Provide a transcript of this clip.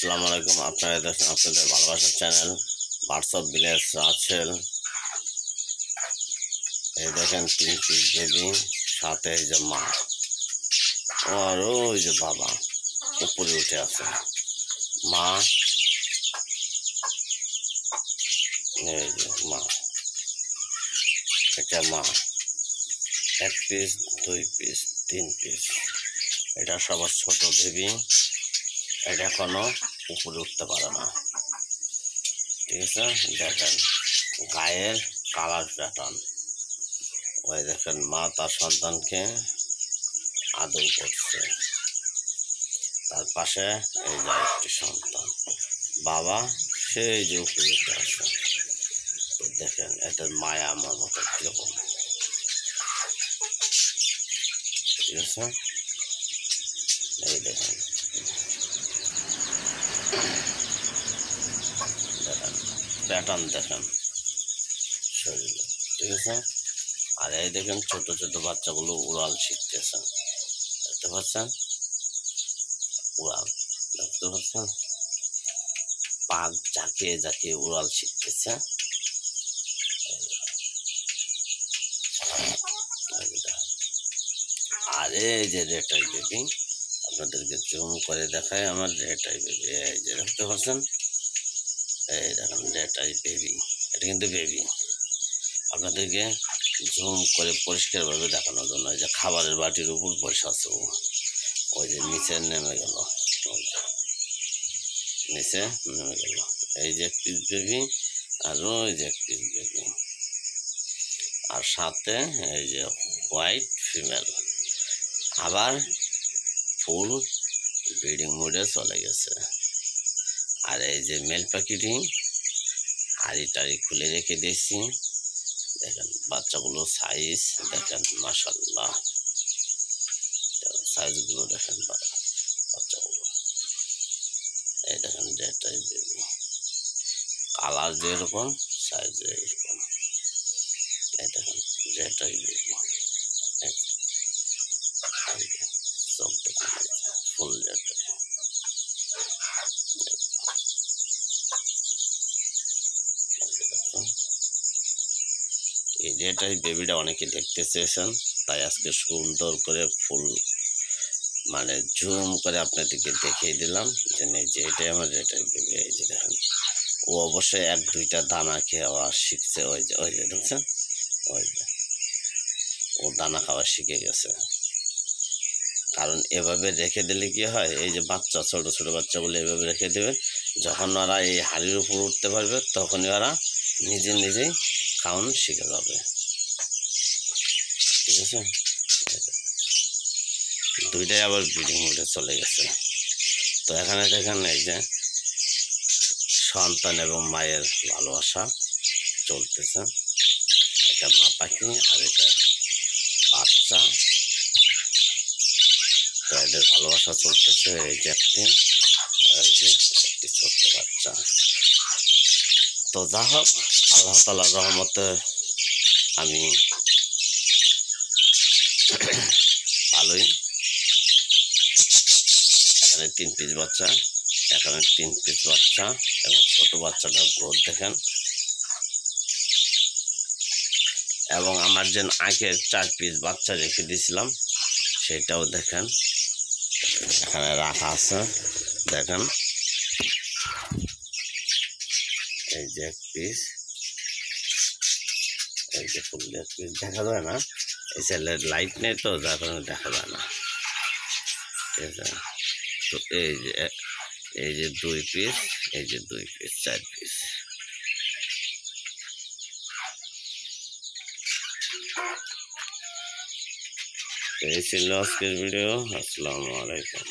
আসসালামু আলাইকুম। আপনারা দেখেন আপনাদের ভালোবাসার channel birds of village Rasel. এই দেখেন 3 পিস বেবি, সাথে এই যে মা, আর ওই যে বাবা উপরে উঠে আছে। মা, এই যে মা, এটা মা। 1 পিস, 2 পিস, 3 পিস। এটা সবার ছোট বেবি, এটা এখনো উপরে উঠতে পারে না। ঠিক আছে, দেখেন গায়ের কালার প্যাটার্ন। ওই দেখেন মা তার সন্তানকে আদর করছে, তার পাশে এই যে একটি সন্তান, বাবা সেই যে উপযুক্ত আছে। তো দেখেন এটার মায়া আমার মতো কিরকম। ঠিক আছে, এই দেখেন দেখেন প্যাটার্ন দেখেন শরীরে। ঠিক আছে, আর এই দেখেন ছোট ছোট বাচ্চাগুলো উড়াল শিখতেছে, দেখতে পাচ্ছেন? উড়াল দেখতে পাচ্ছেন, পাক ঝাঁকিয়ে ঝাঁকিয়ে উড়াল শিখতেছে। আর এই যে রেটাই বেবি, আপনাদেরকে জুম করে দেখায় আমার রেটাই বেবি। এই যে দেখতে পাচ্ছেন, এই দেখেন রেটাই বেবি। এটা কিন্তু বেবি, আপনাদেরকে জুম করে পরিষ্কারভাবে দেখানোর জন্য। এই যে খাবারের বাটির উপর বসে আছে, ওই যে নিচে নেমে গেল, নিচে নেমে গেল। এই যে এক পিস বেবি, আর ওই যে এক পিস বেবি, আর সাথে এই যে হোয়াইট ফিমেল। আবার ফুল ব্রিডিং মোডে চলে গেছে। আর এই যে মেল পাখিটি হাড়ি টাড়ি খুলে রেখে দিয়েছি। দেখেন বাচ্চাগুলো সাইজ দেখেন, মাশাল্লাহ সাইজগুলো দেখেন বাচ্চাগুলো। এই দেখেন যেটাই বেবি, কালার যেরকম সাইজ এরকম। এই দেখেন যেটাই বেবি, সব দেখেন ফুল যেটাই। এই যেটাই বেবিটা অনেকে দেখতে চেয়েছেন, তাই আজকে সুন্দর করে ফুল মানে জুম করে আপনাদেরকে দেখিয়ে দিলাম যে এটাই আমার যেটাই বেবি। এই যে দেখেন, ও অবশ্যই 1-2টা দানা খেয়ে আবার শিখছে। ওই যে দেখছেন, ওই যে ও দানা খাওয়া শিখে গেছে। কারণ এভাবে রেখে দিলে কি হয়, এই যে বাচ্চা ছোট ছোট বাচ্চাগুলো এভাবে রেখে দেবেন, যখন ওরা এই হাড়ির উপর উঠতে পারবে তখনই ওরা নিজেই খাওয়ান শিখে যাবে। ঠিক আছে, দুইটাই আবার ব্রিডিং মোডে চলে গেছে। তো এখানে দেখেন এই যে সন্তান এবং মায়ের ভালোবাসা চলতেছে। এটা মা পাখি আর এটা বাচ্চা, তো এদের ভালোবাসা চলতেছে। এই যে একটি ছোট্ট বাচ্চা। তো যা হোক, আল্লাহ তাআলার রহমতে আমি ভালোই। এখানে 3 পিস বাচ্চা, এখানে 3 পিস বাচ্চা, এবং ছোট বাচ্চাটার গ্রোথ দেখেন। এবং আমার যে আগের 4 পিস বাচ্চা রেখে দিয়েছিলাম সেটাও দেখেন এখানে রাখা আছে। দেখেন এই যে এক পিস, এই যে ফুল এক পিস দেখা যায় না, এই সেলের লাইট নেই তো যার কারণে দেখা যায় না। ঠিক আছে, তো এই যে 2 পিস, এই যে 2 পিস, 4 পিস। এই ছিল আজকের ভিডিও। আসসালামু আলাইকুম।